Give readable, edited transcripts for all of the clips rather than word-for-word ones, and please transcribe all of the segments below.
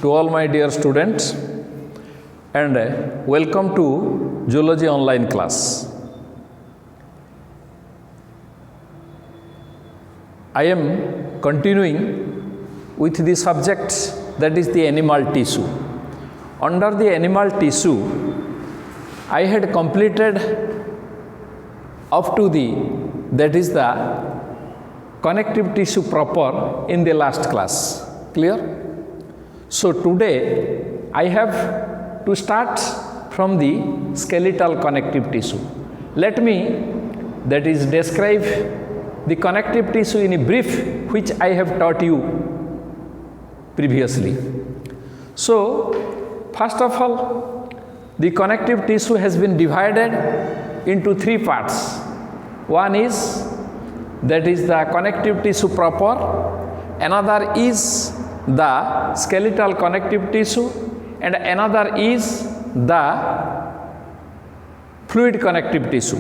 to all my dear students and welcome to Zoology online class. I am continuing with the subject that is the animal tissue. Under the animal tissue, I had completed up to the that is the connective tissue proper in the last class. Clear? So today I have to start from the skeletal connective tissue. Let me that is describe the connective tissue in a brief which I have taught you previously. So first of all, the connective tissue has been divided into three parts. One is that is the connective tissue proper, another is the skeletal connective tissue, and another is the fluid connective tissue.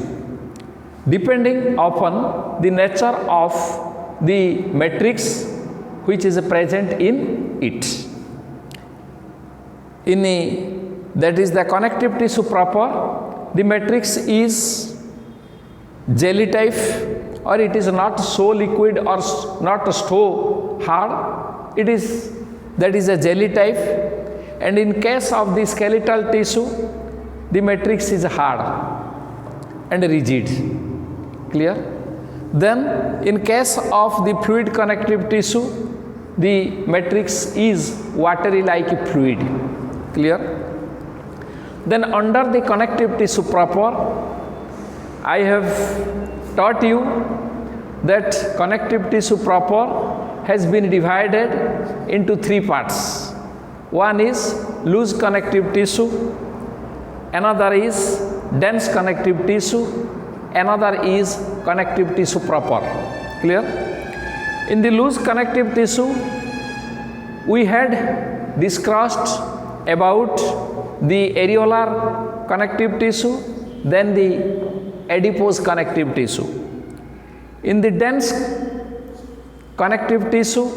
Depending upon the nature of the matrix which is present in it. That is the connective tissue proper, the matrix is jelly type, or it is not so liquid or not so hard, it is that is a jelly type, and in case of the skeletal tissue the matrix is hard and rigid. Clear? Then in case of the fluid connective tissue the matrix is watery like a fluid. Clear? Then under the connective tissue proper, I have taught you that connective tissue proper has been divided into three parts. One is loose connective tissue, another is dense connective tissue, another is connective tissue proper. Clear? In the loose connective tissue, we had discussed about the areolar connective tissue, then the adipose connective tissue. In the dense connective tissue,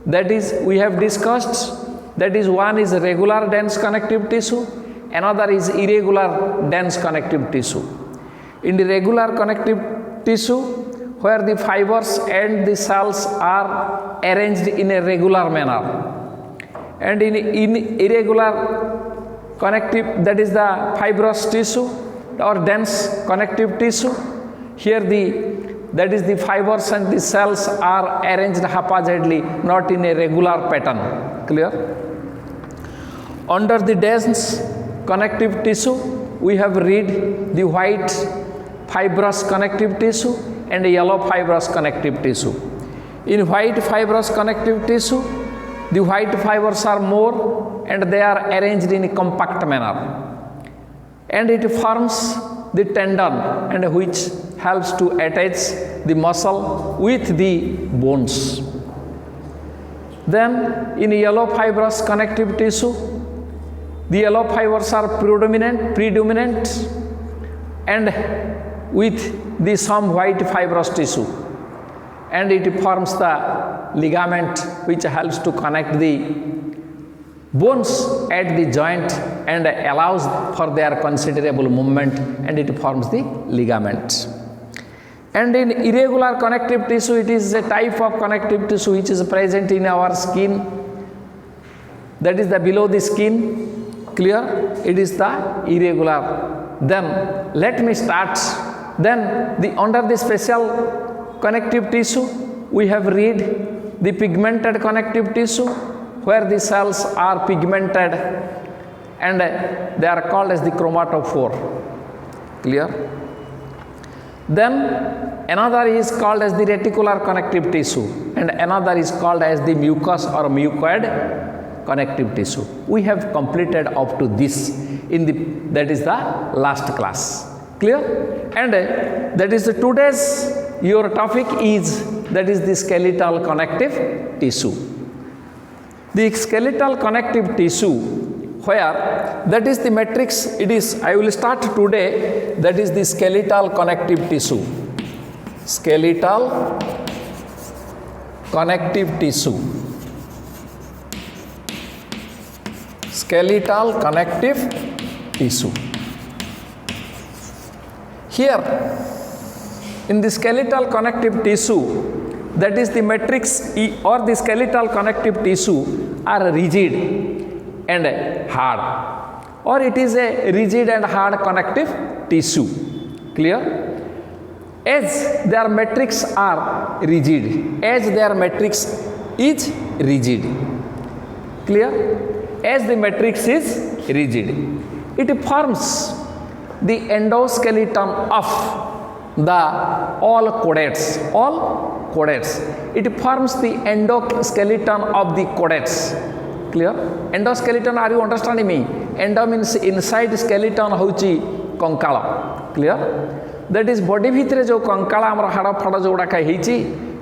that is we have discussed, that is one is regular dense connective tissue, another is irregular dense connective tissue. In the regular connective tissue, where the fibers and the cells are arranged in a regular manner, and in irregular connective, that is the fibrous tissue or dense connective tissue, here that is the fibers and the cells are arranged haphazardly, not in a regular pattern. Clear? Under the dense connective tissue, we have read the white fibrous connective tissue and yellow fibrous connective tissue. In white fibrous connective tissue, the white fibers are more and they are arranged in a compact manner, and it forms the tendon, and which helps to attach the muscle with the bones. Then in yellow fibrous connective tissue, the yellow fibers are predominant and with the some white fibrous tissue, and it forms the ligament which helps to connect the bones at the joint and allows for their considerable movement, and it forms the ligament. And in irregular connective tissue, it is a type of connective tissue which is present in our skin, that is the below the skin. Clear? It is the irregular. Then let me start. Then under the special connective tissue, we have read the pigmented connective tissue, where the cells are pigmented and they are called as the chromatophore. Clear? Then another is called as the reticular connective tissue, and another is called as the mucous or mucoid connective tissue. We have completed up to this in that is the last class. Clear? And that is today's your topic is that is the skeletal connective tissue. The skeletal connective tissue, where that is the matrix, it is, I will start today, that is the skeletal connective tissue. Skeletal connective tissue. skeletal connective tissue. Here in the skeletal connective tissue, that is the matrix or the skeletal connective tissue are rigid and hard, or it is a rigid and hard connective tissue. Clear? As their matrix are rigid, as their matrix is rigid. Clear? As the matrix is rigid, it forms the endoskeleton of the all chordates. All chordates. It forms the endoskeleton of the chordates. Clear? Endoskeleton, are you understanding me? Endo means inside, skeleton hochi konkala. Clear? That is body भितर जो कंकाला आमर हाड़ फाड़ जो गुड़ाक है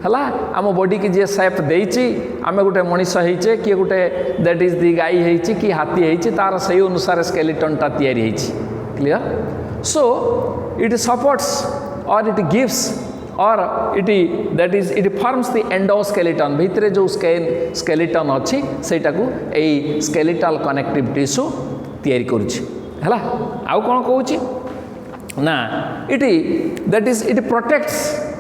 आम body की जी सेप देती आम गोटे मनीष होचे किए गोटे दैट इज दि गाई है कि हाथी है तार से अनुसार स्केलेटनटा तैयारी क्लियर. सो इट सपोर्ट्स और इट गिव्स और it that is it forms the endoskeleton भितर जो स्केलेटन अच्छी सेटा को ए स्केलेटल कनेक्टिव टिश्यू तैयारी करुच्ची है. आउ कौन कहूँ ना it that is it protects.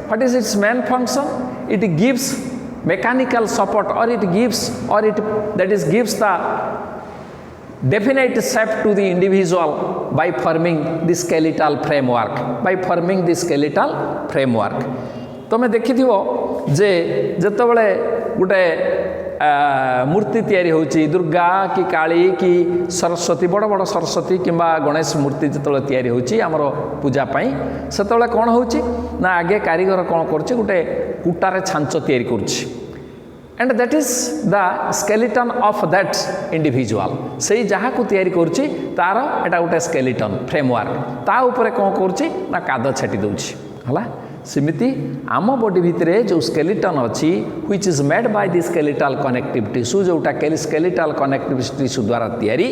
What is it's main function? It gives mechanical support or it gives or it that is gives the definite shape to the individual by forming the skeletal framework, by forming the skeletal framework. तुम देखिथिबो जे जतबेले गुटे मूर्ति तैयारी होची दुर्गा कि काली कि सरस्वती बड़ बड़ सरस्वती किंबा गणेश मूर्ति जतबेले तैयारी होची हमरो पूजा पाई सेतबेले कोन होची ना आगे कारीगर कोन करची गुटे कुटारे छांचो तैयारी करची and that is the skeleton of that individual से जहाँ को तैयारी करची तार एटा गुटे स्केलेटन फ्रेमवर्क ता ऊपर कोन करची ना काद छाटी दउची हला. सेमिति आम बॉडी भितर जो स्केलेटन अच्छी which is made by the skeletal connective tissue जोटा स्केलेटल कनेक्टिव टिश्यू द्वारा तैयारी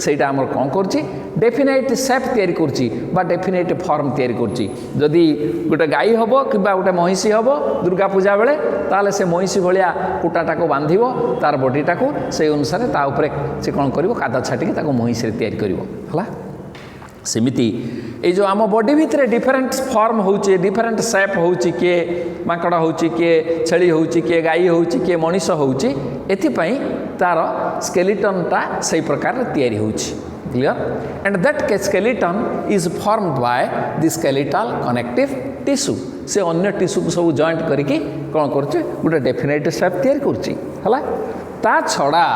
सेटा आमर कौन करछि डेफिनेट शेप तैयारी करछि बा डेफिनेट फॉर्म तैयारी करछि. जदि गोटे गाई हबो किबा गोटे महिषी हबो दुर्गा पूजा बेले ताले से महिषी भलिया कुटाटा को बांधिबो तार बॉडीटा को से अनुसार ता ऊपर से कौन करिवो कादा छाटिकी ताको महिषी तैयारी करिवो हला. सेमिति ये जो आम बॉडी भितर डिफरेंट फॉर्म होचे डिफरेंट शेप होची किए माकड़ होची किए छेली होची किए गाई होची किए मनीष होची एथिपाई तार स्केलेटनटा सही प्रकार तैयारी होची. Clear? And that skeleton is formed by the skeletal connective tissue. से अन्य टिश्यू को सब जॉइंट करके कौन करछि गोटे डेफिनेट शेप तैयारी करछि हला. ता छड़ा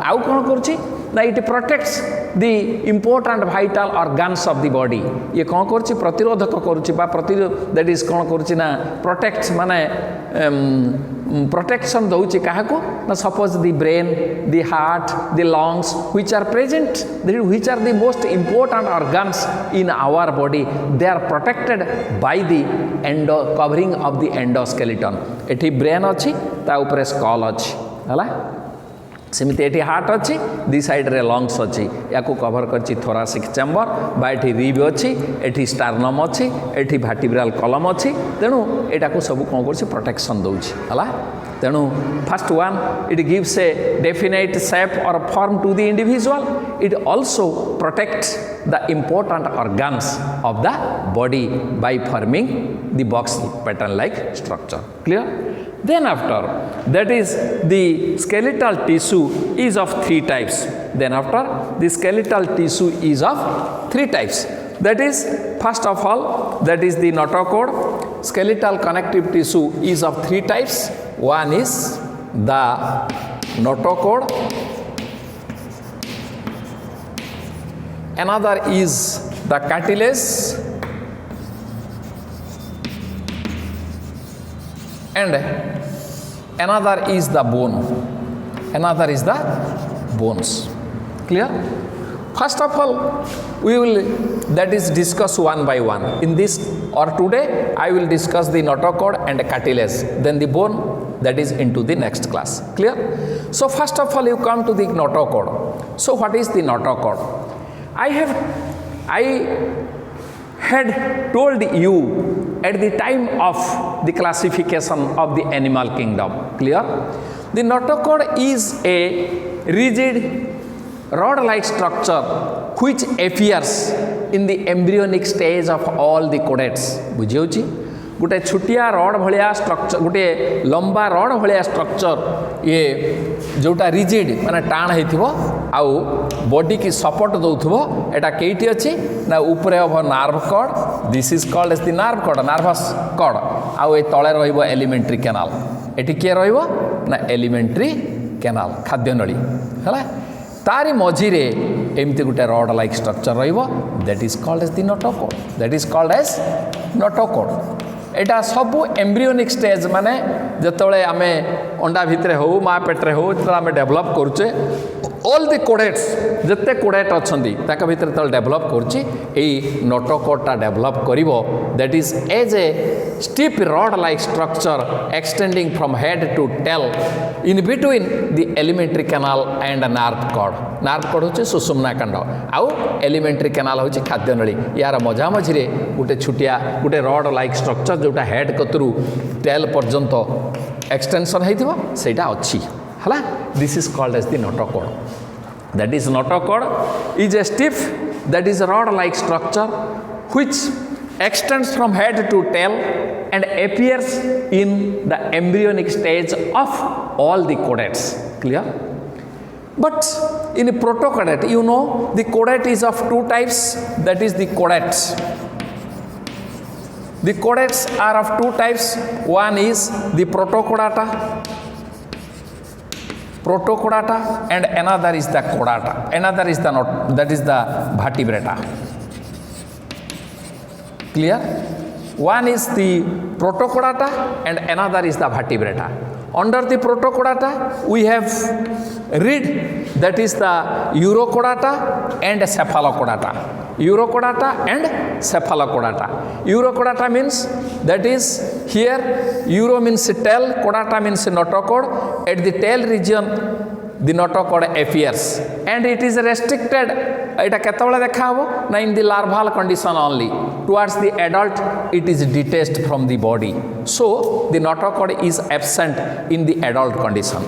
आउ कौन करछि ना it protects the important vital organs of the body. ये कौन करछि प्रतिरोधक करुछि बा दैट इज कौन करछि ना प्रोटेक्ट माने प्रोटेक्शन दउछि काहाको ना suppose the brain the heart the lungs which are present which are the most important organs in our body they are protected by the endo covering of the endoskeleton. एठी brain अछि ता ऊपर school अछि हला. सेमती eighty heart अच्छी दी side रे lungs अच्छी या कभर करछि थोरासिक चैम्बर बा एटी रिब अच्छी एटी स्टार्नम अच्छी एटी भार्टिब्राल कलम अच्छी तेणु एटा को सब कौन कर प्रोटेक्शन दउछि हला. तेणु first one it gives a definite shape और form to the individual. It also protects the important organs of the body by forming the box pattern like structure. Clear? Then after that is the skeletal tissue is of three types. Then after the skeletal tissue is of three types. That is first of all that is the notochord. Skeletal connective tissue is of three types. One is the notochord. Another is the cartilage. And another is the bone. Another is the bones. Clear? First of all, we will that is discuss one by one. In this or today, I will discuss the notochord and cartilage. Then the bone that is into the next class. Clear? So first of all, you come to the notochord. So what is the notochord? I had told you at the time of the classification of the animal kingdom. Clear? The notochord is a rigid rod-like structure which appears in the embryonic stage of all the chordates. बुझी गोटे छुटिया rod भाया structure गोटे लंबा rod भाया structure ये जोटा rigid माने टाण होइथिबो आउ body की support दउथिबो एटा केइटी अछि ना ऊपर of nerve cord this is called as the nerve cord nervous cord आउ ए तळे रहइबो एलिमेंटरी कैनाल एटी के रहइबो ना एलिमेंटरी कैनाल खाद्य नली हला तारी मझिरे एमती गोटे रड लाइक स्ट्रक्चर रहइबो that is called as the notochord that is called as notochord एटा सबू एम्ब्रियोनिक स्टेज माने जतले आमे अंडा भितरे हो माँ पेट्रे हो जो आम डेभलप करुचे ऑल द कोडेट्स जिते कोडेट अच्छा ताक भितर तल डेभलप करुच्ची नोटोकॉर्डटा डेभलप करिवो that is as a steep rod like structure extending from head to tail in between the alimentary canal and nerve cord होचे सुषुम्ना कांड आउ एलिमेंटरी कैनाल होचे खाद्य नली यार मझा मझिरे गोटे छुटिया गोटे रड लाइक स्ट्रक्चर जोटा हेड कतरू टेल पर्यंत एक्सटेंशन होइथिबो सेटा अछि हला this is called as the notochord that is notochord is a stiff that is rod like structure which extends from head to tail and appears in the embryonic stage of all the chordates. Clear? But in a protochordate, you know, the chordate is of two types, that is the chordates. The chordates are of two types. One is the protochordata and another is the chordata. Another is the that is the vertebrata. Clear? One is the protochordata and another is the vertebrata. Under the protochordata we have reed, that is the urochordata and cephalochordata. Urochordata and cephalochordata. Urochordata means that is here uro means tail, chordata means notochord. At the tail region the notochord appears and it is restricted. It केतबेले देखा हबो ना in the larval condition only. Towards the adult it is detached from the body. So the notochord is absent in the adult condition.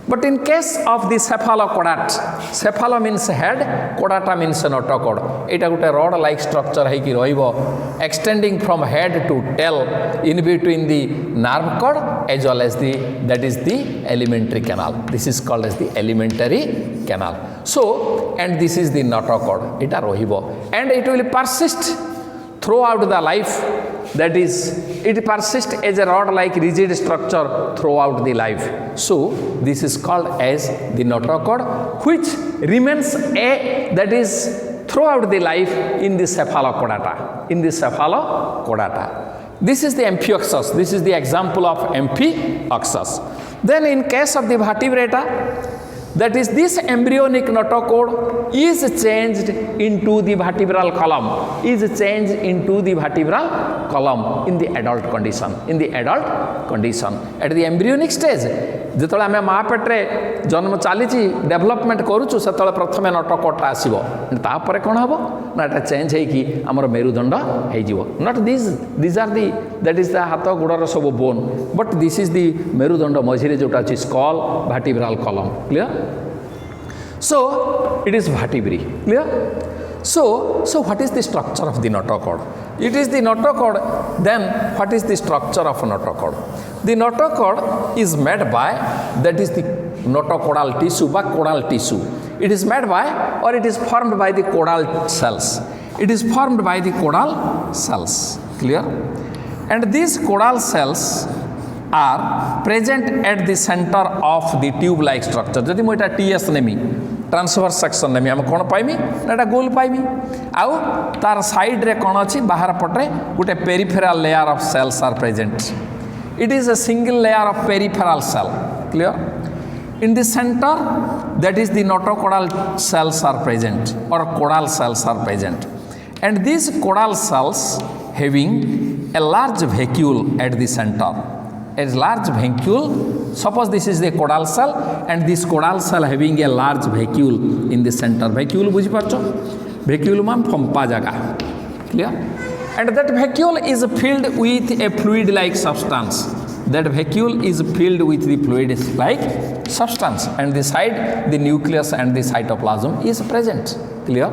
But in case of the cephalochordate, cephalo means head, chordata means notochord. Eta gote rod like structure है कि रहिबो extending from head to tail in between the nerve cord as well as the that is the alimentary canal. This is called as the alimentary canal. So and this is the notochord. Eta रहिबो and it will persist throughout the life. That is, it persists as a rod-like rigid structure throughout the life. So this is called as the notochord, which remains that is throughout the life in the cephalochordata. In the cephalochordata. This is the amphioxus. This is the example of amphioxus. Then in case of the vertebrata, that is this embryonic notochord is changed into the vertebral column, is changed into the vertebral column in the adult condition. In the adult condition, at the embryonic stage, जेतले आमे माँ Petre जन्म चली development करूँ से प्रथम नटकटा आसो तापर कौन हम ना एटा चेंज है कि आमर मेरुदंड हो not this are the that is the हाथ गोड़र सब bone but this is the मेरुदंड मझिरे जोटा अच्छी skull vertebral column clear so it is vertebrae clear so what is the structure of the notochord it is the notochord then what is the structure of a notochord the notochord is made by that is the notochordal tissue by chordal tissue it is made by or it is formed by the chordal cells it is formed by the chordal cells clear and these chordal cells are present at the center of the tube like structure जदि मु एटा TS नेमी transverse section नेमी हम कोन पाइमी एटा गोल पाइमी आउ तार side रे कोन अछि बाहर पटरे गुटे peripheral layer of cells are present it is a single layer of peripheral cell clear in the center that is the notochordal cells are present or chordal cells are present and these chordal cells having a large vacuole at the center a large vacuole suppose this is the chordal cell and this chordal cell having a large vacuole in the center vacuole बुझी पारछो vacuole मान फंपा जगह clear and that vacuole is filled with a fluid like substance that vacuole is filled with the fluid like substance, and the side the nucleus and the cytoplasm is present. Clear?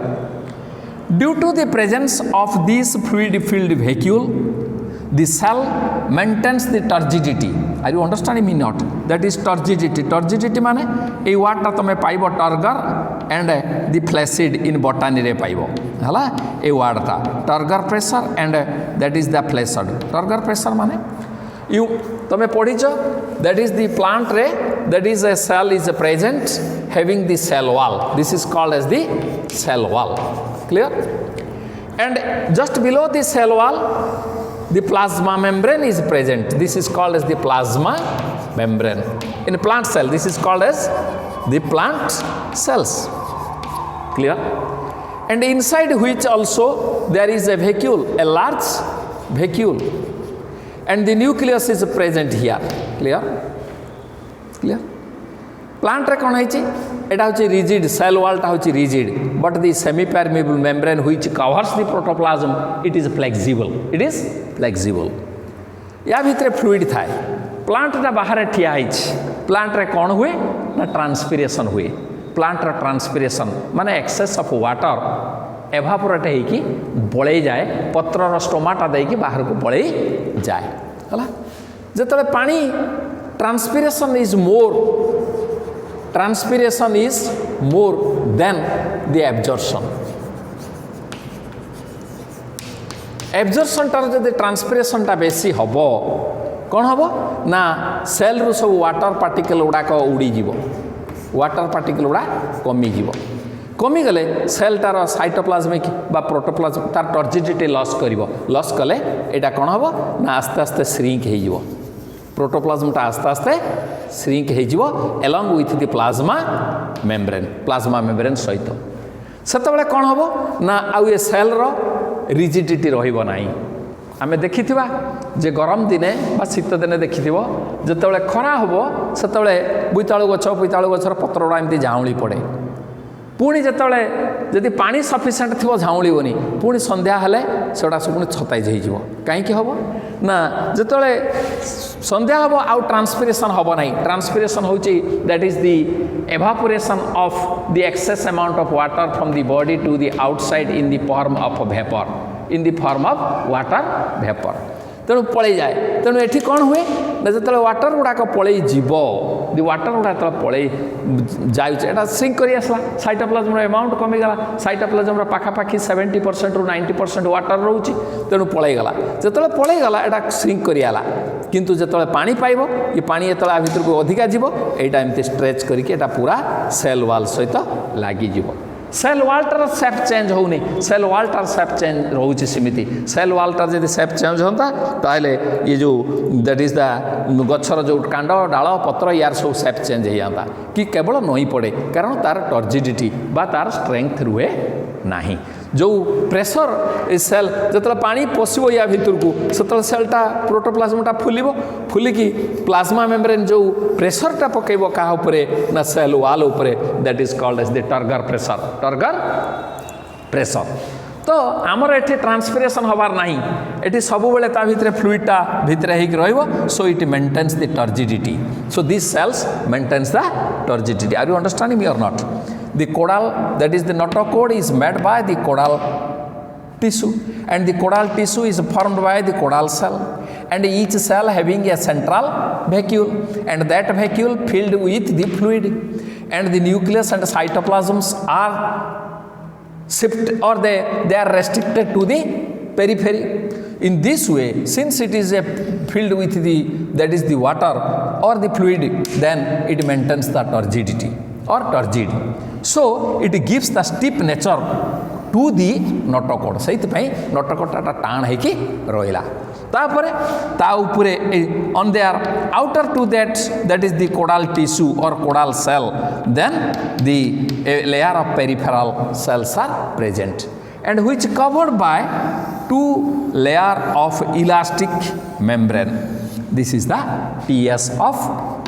Due to the presence of this fluid filled vacuole, the cell maintains the turgidity. Are you understanding me not? That is turgidity. Turgidity माने ए word टा तमे पाइबो turgor and the placid in botany रे पाइबो हला ए word टा turgor pressure and that is the placid. Turgor pressure माने you तमे पढिचो that is the plant रे, that is a cell is present having the cell wall. This is called as the cell wall. Clear? And just below the cell wall the plasma membrane is present. This is called as the plasma membrane. In plant cell, this is called as the plant cells. Clear? And inside which also there is a vacuole, a large vacuole. And the nucleus is present here. Clear? Clear? Plant रे कौन है एटा होची rigid, cell wall टा होची rigid, but the semi-permeable membrane which covers the protoplasm, it is flexible. It is flexible. या भितरे fluid थाए. Plant टा बाहर ठिया है. Plant रे कौन हुए ना transpiration हुए. Plant रे transpiration माने excess of water evaporate है कि बळे जाए, पत्र रो स्टोमाटा दे कि बाहर को बळे जाए. हला जेतले पानी transpiration is more. Transpiration is more than the absorption. Absorption tar जदि transpiration टा बेसी हबो कौन हबो ना सेल रु सब वाटर पार्टिकल उडा को उडी जीवो. वाटर पार्टिकल उडा कमी जीवो. कमी गले सेल तार साइटोप्लाज्मिक बा प्रोटोप्लाज्म तार टर्जिडिटी लॉस करिवो. लॉस कले एटा कौन हबो ना आस्ते आस्ते श्रिंक हे जीवो. प्रोटोप्लाज्म टा आस्ते आस्ते श्रिंक हे जीवो along with the plasma membrane सहित. सेतबेले कौन हबो ना आउ ए सेल रो रिजिडिटी रहिबो नाही. आमे देखिथिबा जे गरम दिने बा शीत दिने देखिथिबो जेतबेले खरा हबो सेतबेले बुइताळु गछर पत्रडा एमती झाउली पड़े. पुणी जेतबेले जदि पानी सफिशिएंट थिबो झाउलीबोनी पुणी संध्या हेले सेडा सब छताई जाई जीवो. काहे कि हबो ना जेतबेले संध्या हबो आउ ट्रांसपिरेशन हबो नाही. ट्रांसपिरेशन होची that is the evaporation of the excess amount of water from the body to the outside in the form of vapor, in the form of water vapor. तेणु पड़े जाए. तेणु एठी कौन हुए ना जो वाटर गुड़ाक पड़े जीव दि वाटर गुड़ा जो पड़े जाए श्रिंक कर आसला. साइटोप्लाज्म एमाउंट कमीगला. साइटोप्लाज्म पाखापाखि 70% रु 90% वाटर रोचे. तेणु पलैगला. जो पलैगला एटा श्रिंक कर आला. किंतु जो पानी पाइब ये पानी ये भितर को अधिका जीव एटा एमती स्ट्रेच करके एटा पूरा सेल वाल सहित लगिज. सेल वाल्टर सेप चेंज होनी. सेल वाल्टर सेप चेंज रोचे सेमिति. सेल वाल्टर जब सेप चेंज होता ताहले ये जो दैट इज द गछर जो कांड डाल पत्र यार सब सेप चेंज हो जाता कि केवल नई पड़े कारण तार टर्जिडिटी बा तार स्ट्रेंथ रुहे नाही. जो प्रेशर ए सेल जो पानी पशिबो या भितर को से सेलटा प्रोटोप्लाज्मटा फुलिबो. फुलिकी प्लाज्मा मेम्ब्रेन जो प्रेशरटा पकेबो का उपरे ना सेल वाल उपरे that is called as the turgor pressure. Turgor pressure. तो आमर एठी ट्रांसपिरेशन हबार नाही. एठी सब बेले ता भितरे फ्लुइडटा भितरे हिक रहइबो. So it maintains the turgidity. So this cells maintains the turgidity. Are you understanding me or not? The caudal, that is the notochord, is made by the caudal tissue, and the caudal tissue is formed by the caudal cell, and each cell having a central vacuole, and that vacuole filled with the fluid, and the nucleus and cytoplasms are shift or they are restricted to the periphery. In this way, since it is filled with the that is the water or the fluid, then it maintains the turgidity or turgid. So it gives the stiff nature to the notochord. सेइतपई notochordटा टाण है कि रोइला. तापरे ता उपरे on their outer to that is the caudal tissue or caudal cell, then the layer of peripheral cells are present and which covered by two layer of elastic membrane. This is the TS of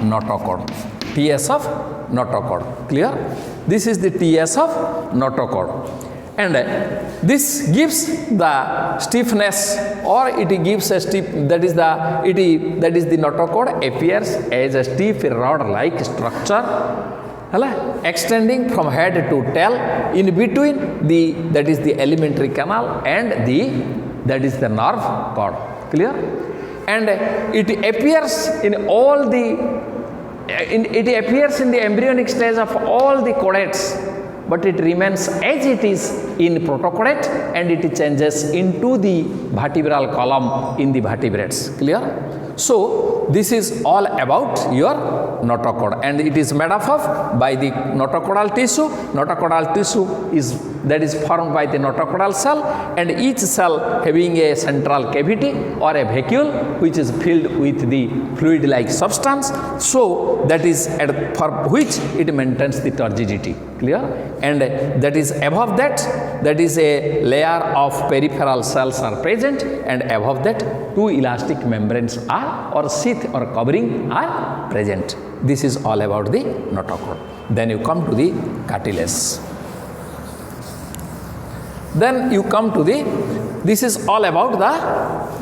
notochord. TS of notochord. Clear? This is the TS of notochord. and this gives the stiffness, or it gives a stiff, that is the notochord appears as a stiff rod like structure extending from head to tail in between that is the alimentary canal and that is the nerve cord. Clear? And it appears in all it appears in the embryonic stage of all the chordates, but it remains as it is in protochordate, and it changes into the vertebral column in the vertebrates. Clear? So this is all about your notochord, and it is made up of by the notochordal tissue. Notochordal tissue is formed by the notochordal cell, and each cell having a central cavity or a vacuole which is filled with the fluid like substance, so that is for which it maintains the turgidity. Clear? And that is above that is a layer of peripheral cells are present, and above that two elastic membranes are, or sheath or covering are present. This is all about the notochord. Then you come to the cartilage. Then you come to this is all about the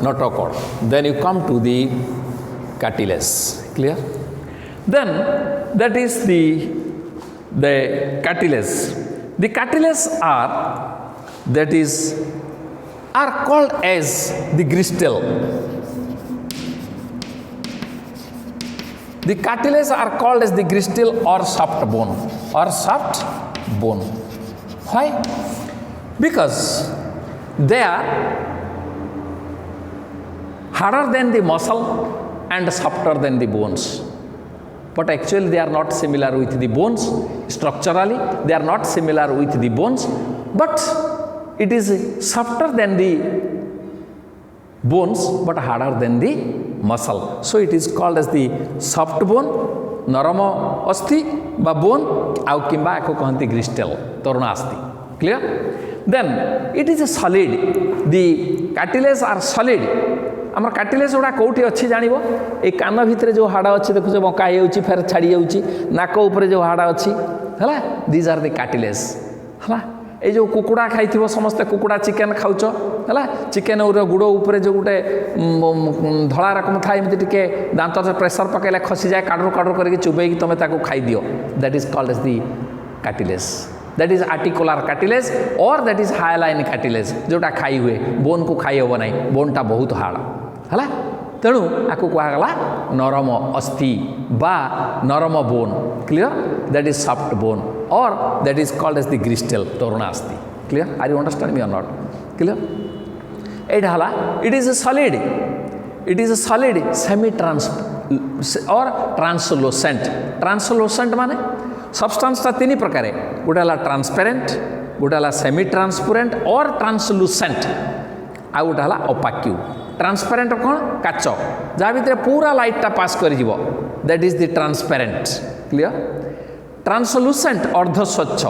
notochord. Then you come to the cartilage. Clear? Then that is the cartilage. The cartilage are called as the gristle. The cartilage are called as the gristle or soft bone Why? Because they are harder than the muscle and softer than the bones. But actually they are not similar with the bones. Structurally they are not similar with the bones, but it is softer than the bones but harder than the muscle. So it is called as the soft bone, narama asti ba bone, au kimba eko kahanti gristle, taruna asti. Clear? Then it is a solid. The cartilage are solid. आम cartilage गुड़ा कौटी अच्छी जान ये कान भितर जो हाड़ अच्छी देखुच बंका हो फेर छाड़ी जाऊँगी नाक उपर जो हाड़ अच्छी है दिज आर द कार्टिलेज है ये जो कुकुड़ा खाई समस्ते कुकुड़ा चिकेन खाऊच है चिकेन गुड़ उपर जो गोटे धला रकम था एमती टे दांत प्रेसर पकड़े खसी जाए काडर काडर करके चुबेक तुम खाई दियो that is called as the cartilage that is articular cartilage और दैट इज हाइलाइन कार्टिलेज जोटा खाई हुए बोन को खाई हम ना बोनटा बहुत हार्ड है तेणु आपको कहगला नरम अस्थि बा नरम bone. Clear? That is soft bone और that is called as the gristle तरुण अस्थि. Clear? Are you understand me or not? Clear? एटा हला it is a solid semi trans or translucent. Translucent माने सब्सटेंस तीन प्रकार गोटे है ट्रांसपेरेंट, गोटे है सेमी ट्रांसपेरेंट और ट्रांसलूसेंट, आ गोटे है ओपाक्यू. ट्रांसपेरेंट कौन? काच जहाँ भितर पूरा लाइटा पास कर that is the transparent. Clear? Translucent अर्ध स्वच्छ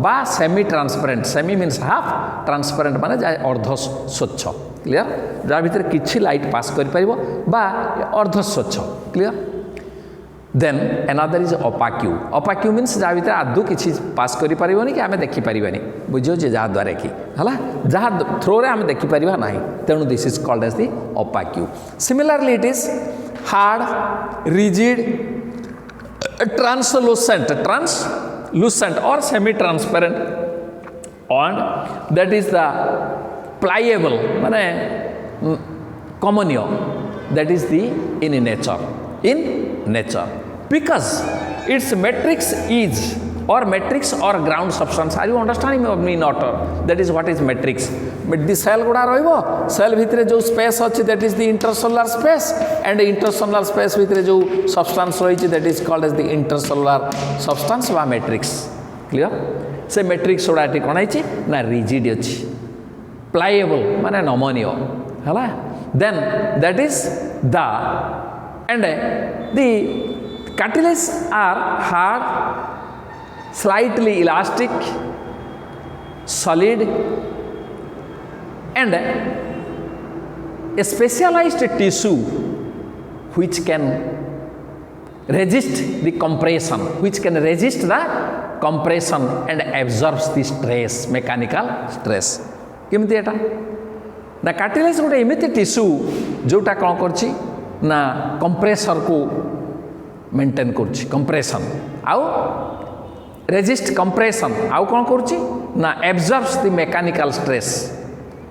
बा semi transparent. Semi means half, transparent माने जहाँ अर्ध स्वच्छ. क्लियर? जहाँ भितर किछि लाइट पास कर बा अर्ध स्वच्छ. Clear? Then another is opaque. Opaque means जहाँ भितर आदौ किसी पास करि कि आम देखिपर बुझे जहाँद्वारा कि है जहाँ थ्रोरे आम देखिपर ना. तेणु this is called as the opaque. Similarly it is hard, rigid, translucent or semi transparent, and that is the pliable माने कॉमनियो. That is the in nature because its matrix is or ground substance. Are you understanding me not? That is what is matrix. The cell गुड़ा रहिबो, cell भितर जो space अछि that is the intercellular space, and intercellular space भितर जो substance रही that is called as the intercellular substance वा matrix. Clear? से matrix गुड़ा एटी कोन आइछि ना rigid अछि, pliable माने नमनीय हला. Then that is the and the cartilage are hard, slightly elastic, solid, and a specialized tissue which can resist the compression, which can resist the compression and absorbs the stress, mechanical stress. केमती एटा ना cartilage गोटे एमती tissue जोटा कौन करछि ना compressor को maintain करछि कंप्रेशन आउ रेजिस्ट कंप्रेशन आउ कौन करछि ना एब्जॉर्ब्स द मैकेनिकल स्ट्रेस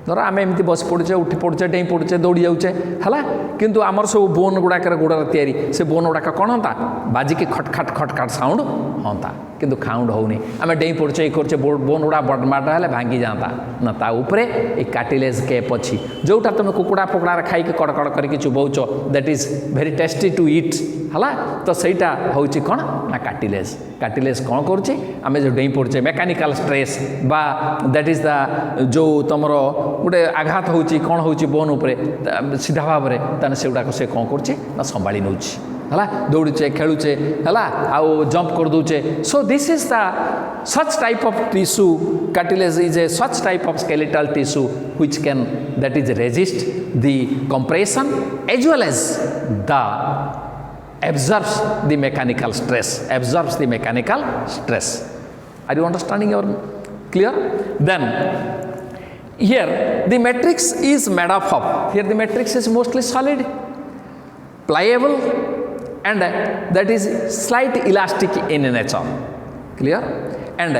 धर आम एमती बस पड़ुचे उठी पड़ुचे डेई पड़ुचे दौड़ी जाऊे है किंतु आमर सब बोन गुड़ाकर गोड़र तैयारी से बोन गुड़ाक कौन होता बाजिकी खटखाट साउंड हाँ किंतु खाउंड होनी आम डेई पड़ुचे करचे बोन गुड़ा माड़ हेल्ले भांगी जाता ना ता उपरे ए कार्टिलेज कैप अच्छी जोटा तुम कुकुड़ा फुकुड़ा खाई कड़कड़ करके चुबाउच that is very tasty to eat है तो सहीटा हूँ कौन ना कार्टिलेज कार्टिलेज कौन करुच्चे आम जो डेई पड़ुचे मेकानिकल स्ट्रेस बा दैट इज द जो तुम गोटे आघात होची कौन होची बोन उपरे सीधा भाव में से गुड़ाक से कौन करुच्चे ना संभाली नौ है दौड़ुचे खेलुचे है आउ जंप कर दूचे so this is the such type of tissue cartilage is a such type of skeletal tissue which can that is resist the compression as well as the absorbs the mechanical stress, absorbs the mechanical stress. Are you understanding your clear? Then here the matrix is made up of, here the matrix is mostly solid, pliable and that is slight elastic in nature. Clear? And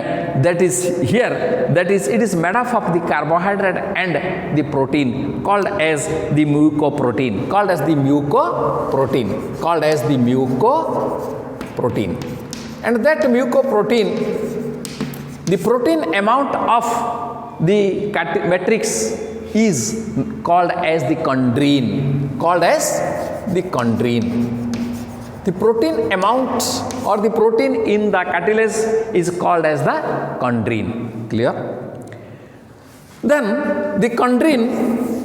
that is here, that is it is made up of the carbohydrate and the protein called as the mucoprotein, called as the mucoprotein, called as the mucoprotein. And that mucoprotein, the protein amount of the matrix is called as the chondrine, called as the chondrine. The protein amount or the protein in the cartilage is called as the chondrine. Clear? Then the chondrine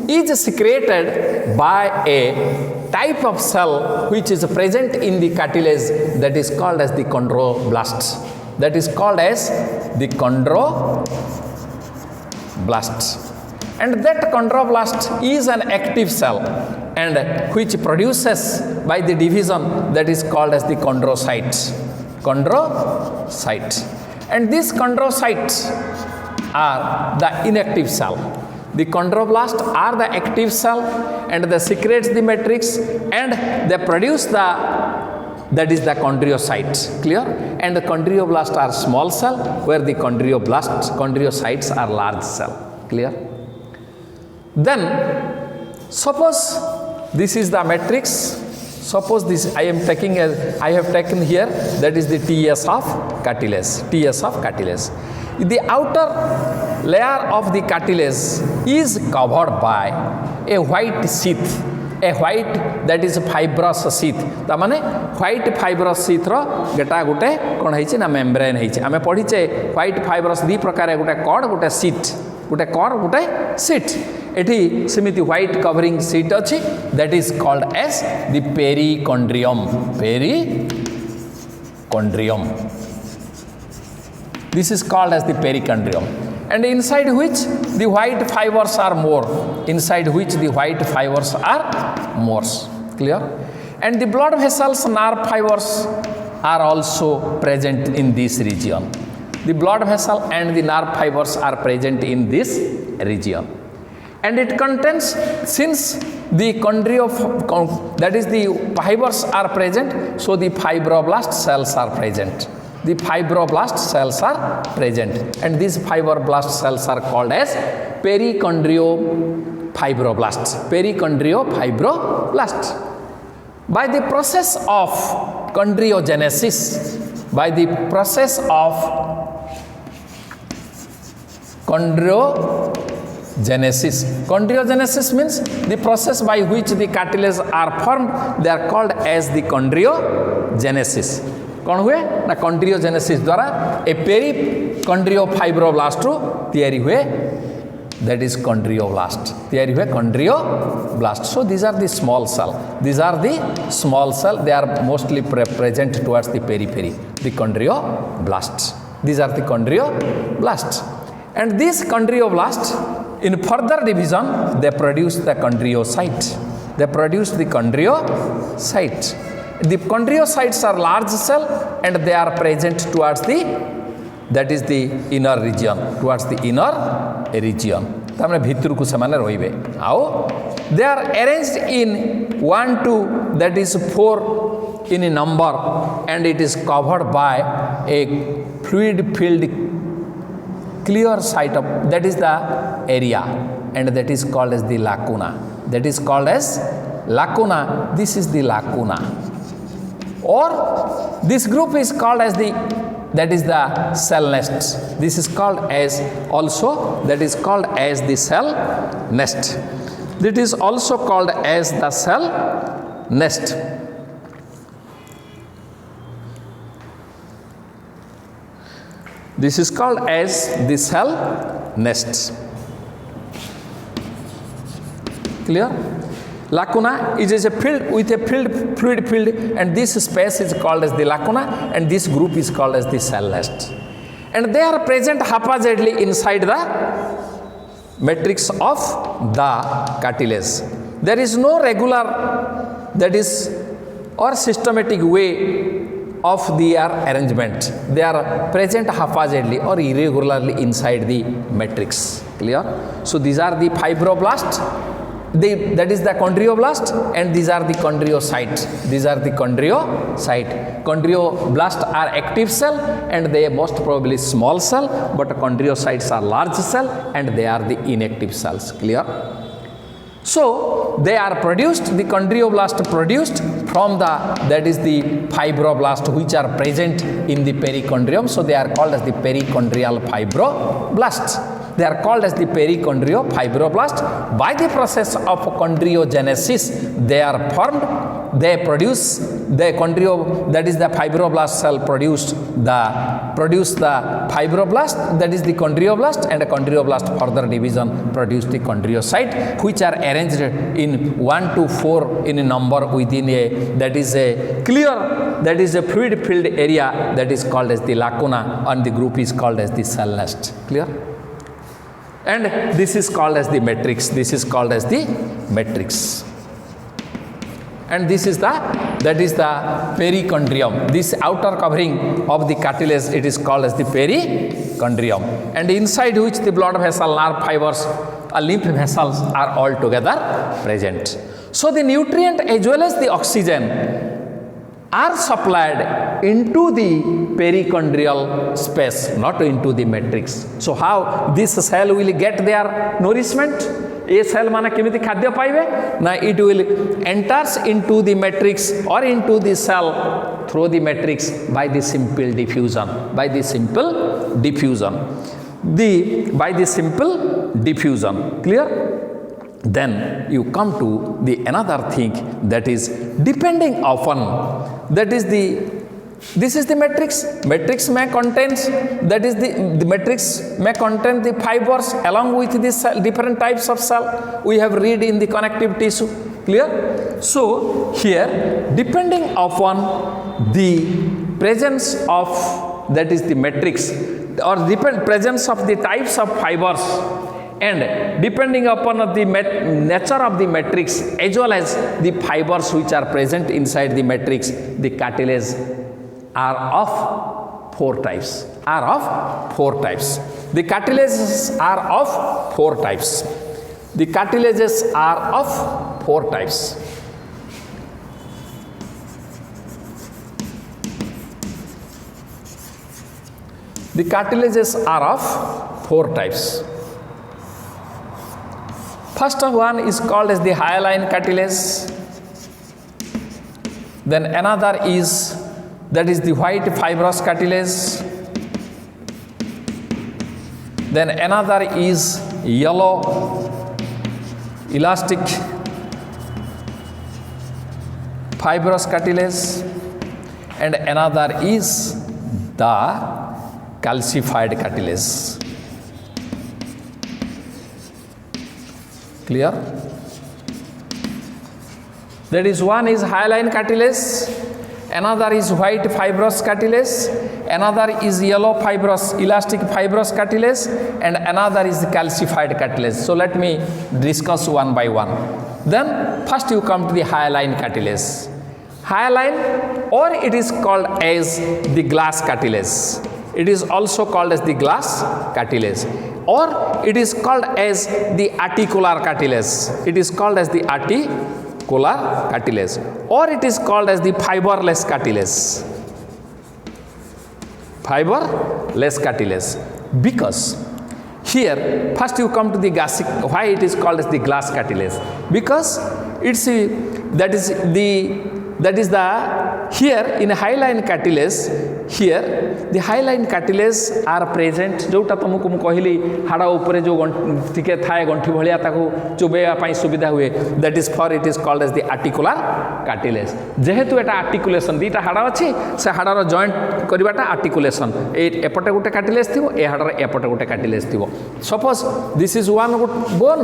is secreted by a type of cell which is present in the cartilage that is called as the chondroblast. That is called as the chondroblast. And that chondroblast is an active cell and which produces by the division that is called as the chondrocytes. Chondrocyte. And these chondrocytes are the inactive cell. The chondroblast are the active cell and they secretes the matrix and they produce the that is the chondrocytes. Clear? And the chondroblasts are small cell where the chondrocytes are large cell. Clear? Then suppose this is the matrix, suppose this I have taken here that is the TS of cartilage, TS of cartilage. The outer layer of the cartilage is covered by a white sheath, a white that is fibrous sheath. ता माने white fibrous sheath रो गेटा गुटे कोन हैछि ना membrane हैछि आमे पढिचे white fibrous दी प्रकार गुटे cord गुटे sheet, गुटे cord गुटे sheet. एठी सेमिति white covering sheet अछि that is called as the perichondrium. Perichondrium. This is called as the perichondrium. And inside which the white fibers are more. Inside which the white fibers are more. Clear? And the blood vessels, nerve fibers are also present in this region. The blood vessel and the nerve fibers are present in this region. And it contains, since the that is the fibers are present, so the fibroblast cells are present. The fibroblast cells are present and these fibroblast cells are called as perichondriofibroblasts. Perichondriofibroblasts. By the process of chondriogenesis, by the process of chondriogenesis means the process by which the cartilage are formed, they are called as the chondriogenesis. कौन हुए ना chondriogenesis द्वारा ए perichondriofibroblasts तैयारी हुए, that is chondrioblast तैयारी हुए chondrioblast. So these are the small cell, these are the small cell, they are mostly present towards the periphery, the chondrioblasts. These are the chondrioblasts. And these chondrioblasts in further division they produce the chondriocyte. They produce the chondriocyte. The chondriocytes are large cell and they are present towards the that is the inner region, towards the inner region. तामने भितर को समाने रोइबे आओ they are arranged in 1 2 that is 4 in a number and it is covered by a fluid filled clear site of that is the area and that is called as the lacuna. That is called as lacuna. This is the lacuna, or this group is called as the that is the cell nest. This is called as also that is called as the cell nest. That is also called as the cell nest. This is called as the cell nest. Clear? Lacuna is a field with a fluid field, and this space is called as the lacuna, and this group is called as the cell nest. And they are present haphazardly inside the matrix of the cartilage. There is no regular, that is, or systematic way of their arrangement. They are present haphazardly or irregularly inside the matrix. Clear? So these are the fibroblasts. That is the chondroblast, and these are the chondrocytes. These are the chondrocyte. Chondroblasts are active cell and they are most probably small cell, but chondrocytes are large cell and they are the inactive cells. Clear? So they are produced, the chondroblast produced from the, that is the fibroblast which are present in the perichondrium. So they are called as the perichondrial fibroblasts. They are called as the perichondrio fibroblast. By the process of chondriogenesis, they are formed. They produce the chondrio, that is the fibroblast cell produce the fibroblast, that is the chondroblast, and a chondroblast further division produce the chondrocyte, which are arranged in 1 to 4 in a number within a, that is a clear, that is a fluid filled area that is called as the lacuna, and the group is called as the cell nest. Clear? And this is called as the matrix. This is called as the matrix. And this is the, that is the perichondrium. This outer covering of the cartilage, it is called as the perichondrium. And inside which the blood vessel, nerve fibers, lymph vessels are all together present. So the nutrient as well as the oxygen are supplied into the perichondrial space, not into the matrix. So how this cell will get their nourishment? A cell mana kemiti khadya paibe? Na it will enters into the matrix or into the cell through the matrix by the simple diffusion. By the simple diffusion. By the simple diffusion. Clear? Then you come to the another thing, that is depending upon, that is the, this is the matrix. Matrix may contains, that is the matrix may contain the fibers along with the cell, different types of cell we have read in the connective tissue. Clear? So here depending upon the presence of, that is the matrix, or presence of the types of fibers, and depending upon the nature of the matrix as well as the fibers which are present inside the matrix, the cartilage are of 4 types. The cartilages are of 4 types. The cartilages are of 4 types. The cartilages are of 4 types. First one is called as the hyaline cartilage. Then another is, that is the white fibrous cartilage. Then another is yellow elastic fibrous cartilage, and another is the calcified cartilage. Clear? That is, one is hyaline cartilage, another is white fibrous cartilage, another is yellow fibrous elastic fibrous cartilage, and another is calcified cartilage. So let me discuss one by one. Then first you come to the hyaline cartilage. Hyaline, or it is called as the glass cartilage. It is also called as the glass cartilage, or it is called as the articular cartilage. It is called as the articular cartilage, or it is called as the fiberless cartilage. Fiberless cartilage, because here first you come to the glass. Why it is called as the glass cartilage? Because it's that is the here in hyaline cartilage. Here the hyaline cartilage are present. जोटा तुमको मु कहली हाड़ ऊपर जो टिके थाए गंठी भलिया ताको चुबेया पई सुविधा हुए, that is for it is called as the articular cartilage. जेहेतु एटा आर्टिकुलेशन दीटा हाड़ अछि से हाड़र जॉइंट करबाटा आर्टिकुलेशन एपटे गोटे कार्टिलेज थिबो ए हाड़र एपटे गोटे कार्टिलेज थिबो. Suppose this is one bone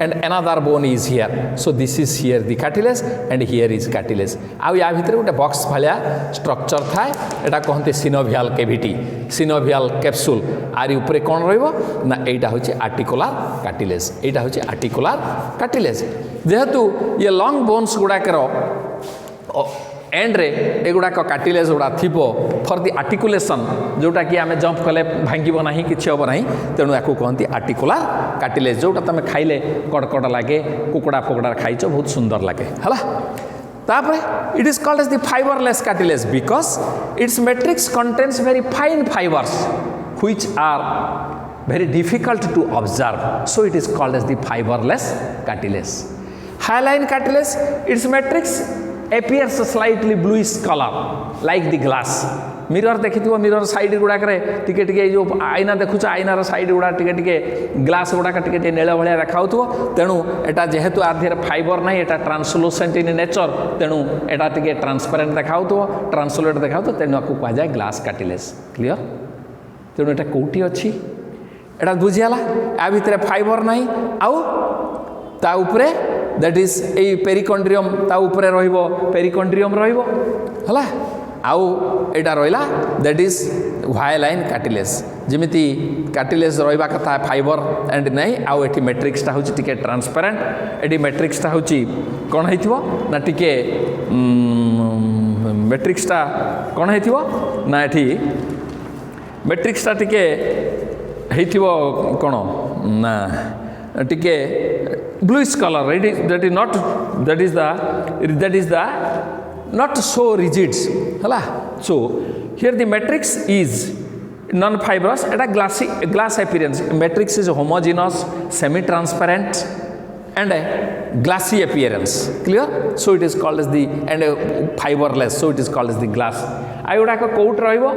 and another bone is here, so this is here the cartilage and here is cartilage. आ या भितर गोटे बॉक्स भलिया स्ट्रक्चर थाए, एटा कहते सिनोवियल कैविटी, सिनोवियल कैप्सूल. आरी ऊपर कौन रहिबो ना एटा होचे आर्टिकुलर कार्टिलेज. एटा होचे आर्टिकुलर कार्टिलेज. जेहेतु ये लॉन्ग बोन्स गुडाकर एंड रे एगुड़ाक कार्टिलेज गुड़ा थिबो फॉर द आर्टिकुलेशन, जोटा कि आमे जंप कले भांगिबो नाही किछि होबो नाही, तेणु याकू कहंती आर्टिकुलर कार्टिलेज. जोटा तमे खाइले कड़कड़ लागे, कुकुड़ा फुकुड़ा खाइछो बहुत सुंदर लागे हला. तापरे it is called as the fiberless cartilage because its matrix contains very fine fibers which are very difficult to observe, so it is called as the fiberless cartilage. Hyaline cartilage, its matrix appears slightly bluish color like the glass. Mirror देखिथिबो, mirror side गुडा करे टिके टिके जो आईना देखुछ आईनार side गुडा टिके टिके glass गुडा टिके टिके नील भलिया देखाउथबो. तेणु एटा जेहेतु आधेर फाइबर नाही, एटा ट्रांसलूसेंट इन नेचर, तेणु एटा टिके ट्रांसपेरेंट देखाउथबो, ट्रांसलूट देखाउथबो, तेणु आकु कहा जाय ग्लास कार्टिलेज. क्लियर? तेणु एटा कोठी अछि एटा बुझियाला. आ भितरे फाइबर नाही, आउ ता उपरे दैट इज ए पेरिकॉन्ड्रियम, ता उपरे रहिबो पेरिकॉन्ड्रियम रहिबो हला. आउ एटा रहिला दैट इज हाइलाइन कार्टिलेज. जेमिति कार्टिलेज रहिबा कथा फाइबर एंड नहीं, आउ एठी मैट्रिक्सटा होची टिके ट्रांसपेरेंट. एठी मैट्रिक्सटा होची कोन हेतिबो ना टिके मैट्रिक्सटा कोन हेतिबो ना एठी मैट्रिक्सटा टिके हेतिबो कोन ना टिके bluish color. It is that is the not so rigid hala. So here the matrix is non fibrous, at a glass appearance. Matrix is homogeneous, semi transparent and a glassy appearance. Clear? So it is called as the and fiberless, so it is called as the glass. I would like a coat rival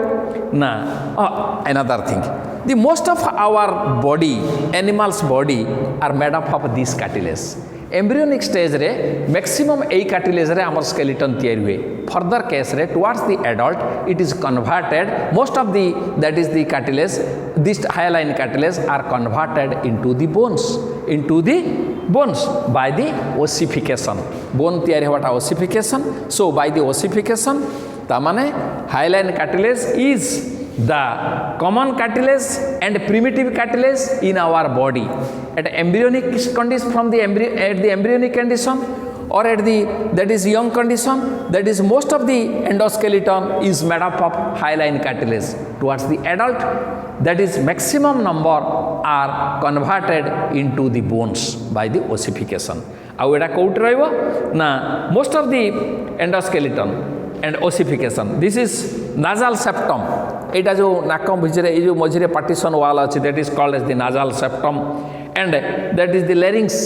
na another thing. The most of our body, animals body are made up of this cartilage. Embryonic stage रे maximum ए cartilage रे हमर skeleton तैयार हुए. Further case रे towards the adult it is converted, most of the that is the cartilage, this hyaline cartilage are converted into the bones by the ossification. Bone तैयार होता ossification. So by the ossification तामाने hyaline cartilage is the common cartilage and primitive cartilage in our body at embryonic condition, from the at the embryonic condition or at the that is young condition, that is most of the endoskeleton is made up of hyaline cartilage. Towards the adult, that is maximum number are converted into the bones by the ossification. Now eta kout rahibo na most of the endoskeleton and ossification. This is nasal septum. एटा जो नाकम भिजरे ए जो मझिरे partition वाल अछि, that is called as the nasal septum and that is the larynx.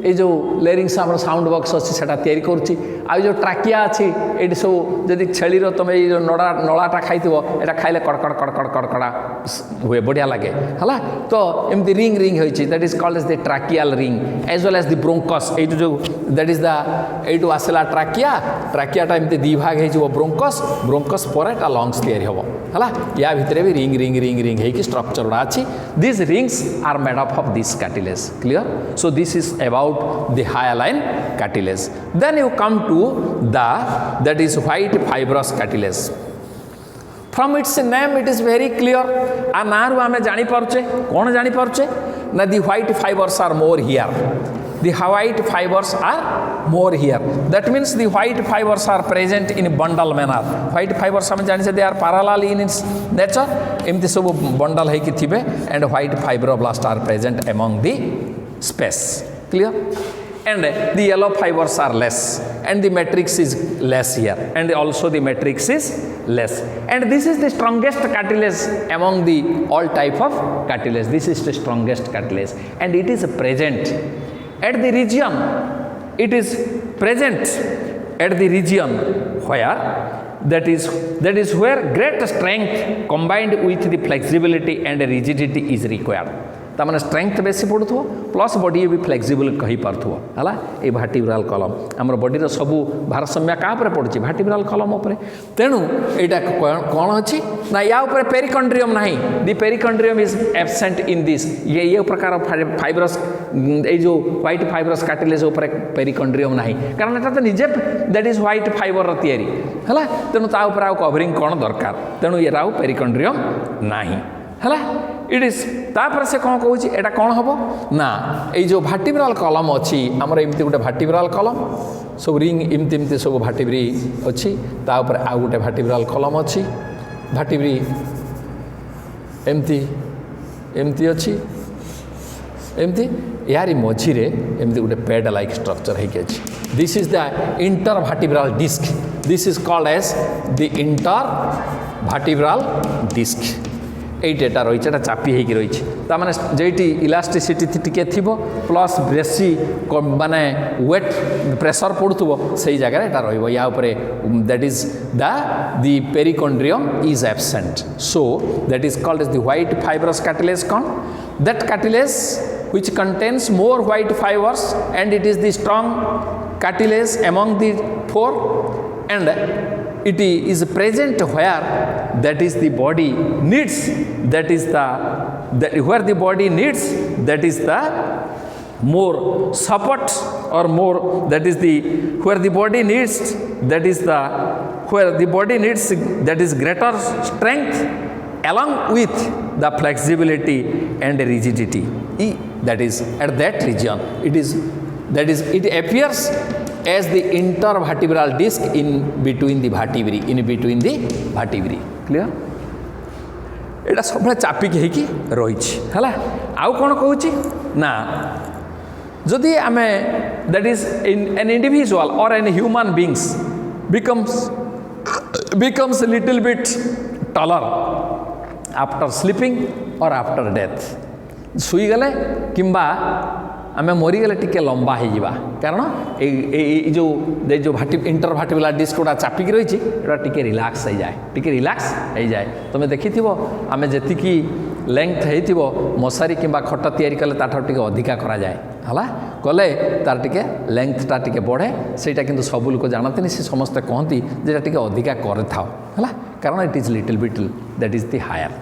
ए जो larynx हमर sound box अछि सेटा तयारी करछि. आ जो ट्राकिया अछि एटी सो जदि छेलीर तमे ए जो नळाटा खाइथिबो एटा खाइले कड़कड़ कड़कड़ कड़कड़ा हुए बढ़िया लागे हला. तो एमति रिंग रिंग होइछि, that is called as the tracheal ring as well as the bronchus. ए जो that is the ए टू आसेला ट्राकिया टा एमति दी भाग हेजिबो ब्रोंकस पर एटा लंग्स तयारी होबो हला. या भितरे भी रिंग रिंग रिंग रिंग हेकि स्ट्रक्चर उडा अछि. These rings are made up of this cartilage. Clear? So this is about the hyaline cartilage. Then you come to the that is white fibrous cartilage. From its name it is very clear. आ नारु आमे जानि परछे कोन जानि परछे ना the white fibers are more here. the white fibers are more here. That means the white fibers are present in bundle manner. White fibers हम जाने से they are parallel in its nature. एमती सब bundle है कि थिबे and white fibroblasts are present among the space. Clear? And the yellow fibers are less, and the matrix is less here, and also the matrix is less. And this is the strongest cartilage among the all type of cartilage. This is the strongest cartilage, and it is present at the region. It is present at the region where that is where great strength combined with the flexibility and rigidity is required. तामाने strength बेसी पड़ुथो plus body भी flexible कही पार्थो हला ए भार्टिब्राल column हमर body रो सबु भारसाम्य का ऊपर पड़छि भार्टिब्राल कॉलम ऊपर तेनु एटा कोन अछि ना या ऊपर पेरिकॉन्ड्रियम नाही the perichondrium is absent in this ये प्रकार फाइब्रस ए जो व्हाइट फाइब्रस कार्टिलेज ऊपर पेरिकॉन्ड्रियम नाही कारण एटा तो निजे दैट इज व्हाइट फाइबर रो तयारी हला तेनु ता ऊपर आ कवरिंग कोन दरकार तेनु ये राउ पेरिकॉन्ड्रियम नाही हला इट इज तापर से कौन कहूँ एटा कौन हम ना ये जो भार्टिब्राल कॉलम अच्छी आमर एमती गोटे भार्टिब्राल कॉलम सब रिंग एमती एमती सब भार्टिब्री अच्छी तापर आउ गोटे भार्टिब्राल कॉलम अच्छी भार्टिब्री एमती एमती अच्छी एमती यार मझी रे एमती गोटे पैड लाइक स्ट्रक्चर है कि this is the intervertebral disc this is called as the intervertebral disc এইটা রয়েছে এটা চাপি হয়েকি রয়েছে তার মানে যেটি ইলাস্টিসিটি টিকে থিব প্লস বেশি মানে ওয়েট প্রেসর পড়ুথব সেই জায়গায় এটা রহব ইয়া উপরে that is the perichondrium is absent so that is called as the white fibrous cartilage কন দ্যাট cartilage which contains more white fibers and it is the strong cartilage among the four and it is present where that is the body needs that is the where the body needs that is the more support or more that is the where the body needs that is the where the body needs that is greater strength along with the flexibility and rigidity that is at that region it appears as the intervertebral disc in between the vertebrae clear एटा सब चापिक होगी रही है आउ कौन कहूँ ना जदि आम दैट इज एन इंडिविजुअल और an human beings becomes a little bit taller after sleeping or after death शुईगले किंबा आम मरीगले टिके लंबा हो कारण जो इंटरभार्टिब्राल डिस्क गुड़ा चापिक रही टिके रिलैक्स हो जाए तुम देखि आम जी लेंथ हो मशारी कि खट तैयारी कले ताठ टे अधिका करा जाए है कले तार टिके लेंथटा टिके बढ़े सेटा किंतु सब लोग जानते से समस्ते कहती जे टिके अधिका करे थाओ है कारण it is little bit that is the higher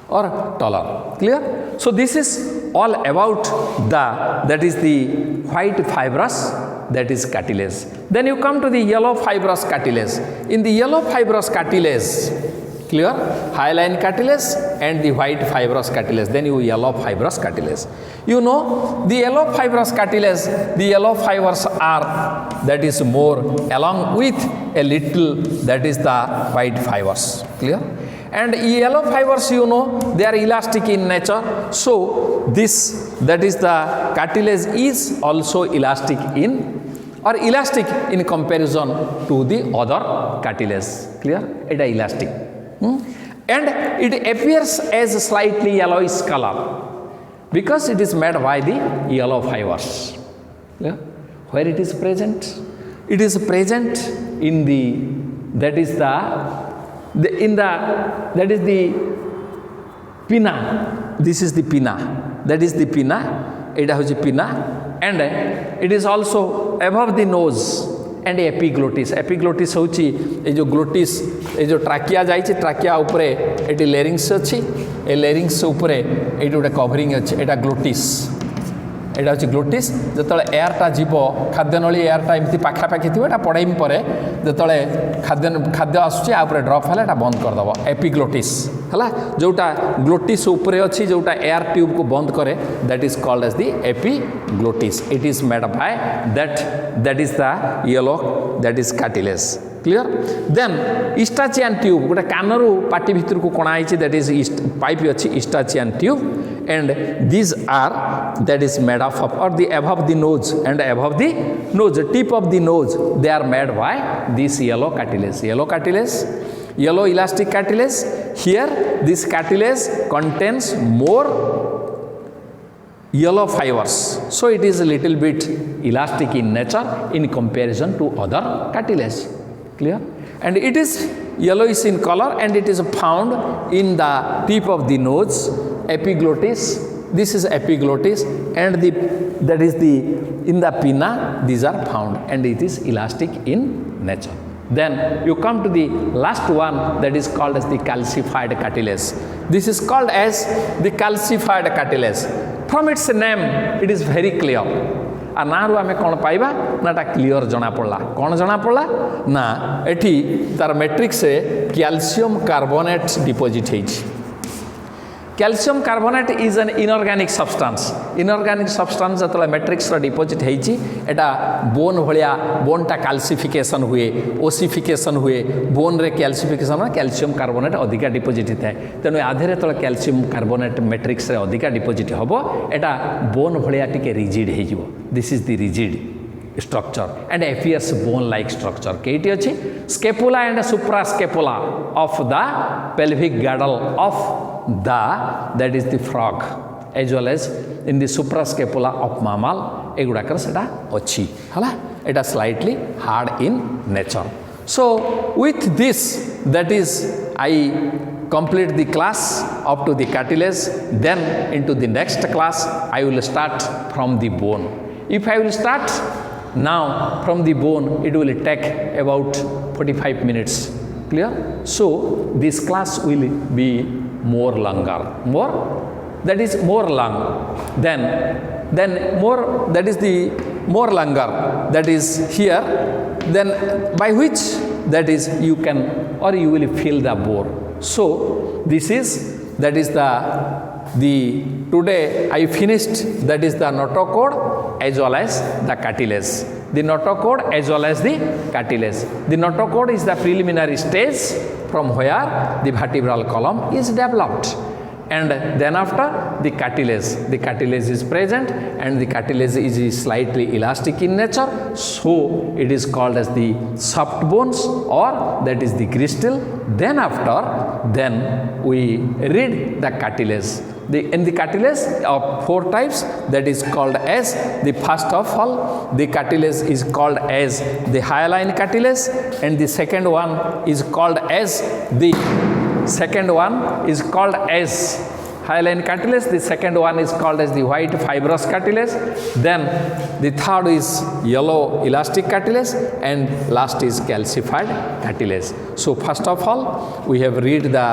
or taller clear so this is all about that is the white fibrous that is cartilage then you come to the yellow fibrous cartilage in the yellow fibrous cartilage clear hyaline cartilage and the white fibrous cartilage then you yellow fibrous cartilage you know the yellow fibrous cartilage the yellow fibers are that is more along with a little that is the white fibers clear and yellow fibers you know they are elastic in nature so this that is the cartilage is also elastic in or elastic in comparison to the other cartilage clear it is elastic and it appears as slightly yellowish color because it is made by the yellow fibers yeah? where it is present in the that is the that is the pinna this is the pinna that is the pinna eta hoji pinna and it is also above the nose and epiglottis hochi e jo glottis e jo trachea jaichi trachea upare eti larynx achi e larynx upare eti oda covering achi eta glottis एटा हूँ glottis जो एयरटा जीव खाद्यनली एयरटा एमती पाखापाखि थी पढ़ाई पर जो खाद्य आसूँ drop है बंद करदेव एपिग्लोटिस है जोटा ग्लोटिस उपरे अच्छी जोटा एयर ट्यूब को बंद करे that is called as the epiglottis it is made by that is the yellow that is cartilage clear then eustachian tube गोटे कानरू पार्टी भितर को कणाई दैट इज पाइप अच्छी इस्टाचियन tube and these are that is made of or the above the nose and above the nose the tip of the nose they are made by this yellow cartilage yellow elastic cartilage here this cartilage contains more yellow fibers so it is a little bit elastic in nature in comparison to other cartilage clear and it is yellowish in color and it is found in the tip of the nose epiglottis this is epiglottis and that is the in the pinna these are found and it is elastic in nature then you come to the last one that is called as the calcified cartilage this is called as the calcified cartilage from its name it is very clear आ ना रू आम कौन पाइबा नाटा clear जना पड़ा कौन जना पड़ा ना एठी तार मैट्रिक्स कैल्शियम कार्बोनेट डिपोजिट है calcium carbonate is an inorganic substance जो मैट्रिक्स डिपोजिट होटा बोन भाया बोनटा कैल्सिफिकेशन हुए ओसिफिकेशन हुए बोन रे कैल्सिफिकेशन कैल्शियम कार्बोनेट अधिका डिपोजिट होता है तेणु आधे जो कैल्शियम कार्बोनेट मैट्रिक्स अधिका डिपोजिट हम एटा बोन भाया टिके रिजिड हो this is the rigid structure and appears bone like structure केटी अच्छी scapula and suprascapula of the pelvic girdle of the that is the frog as well as in the suprascapula of mammal एगुड़ाकर सेटा अच्छी है एटा slightly hard in nature so with this that is I complete the class up to the cartilage then into the next class I will start from the bone if I will start now from the bone it will take about 45 minutes clear so this class will be more longer more that is more long then more that is the more longer that is here then by which that is you can or you will feel the bore so this is that is the today I finished that is the notochord as well as the cartilage the notochord as well as the cartilage the notochord is the preliminary stage from where the vertebral column is developed and then after the cartilage is present and the cartilage is slightly elastic in nature so it is called as the soft bones or that is the gristle then after then we read the cartilage in the cartilage of 4 types that is called as the first of all the cartilage is called as the hyaline cartilage and the second one is called as hyaline cartilage the second one is called as the white fibrous cartilage then the third is yellow elastic cartilage and last is calcified cartilage so first of all we have read the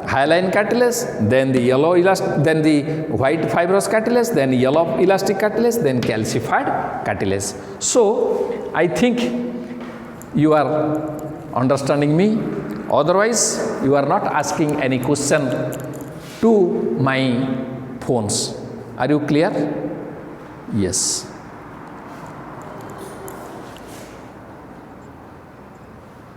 hyaline cartilage then the yellow then the white fibrous cartilage then yellow elastic cartilage then calcified cartilage so I think you are understanding me otherwise you are not asking any question to my phones are you clear yes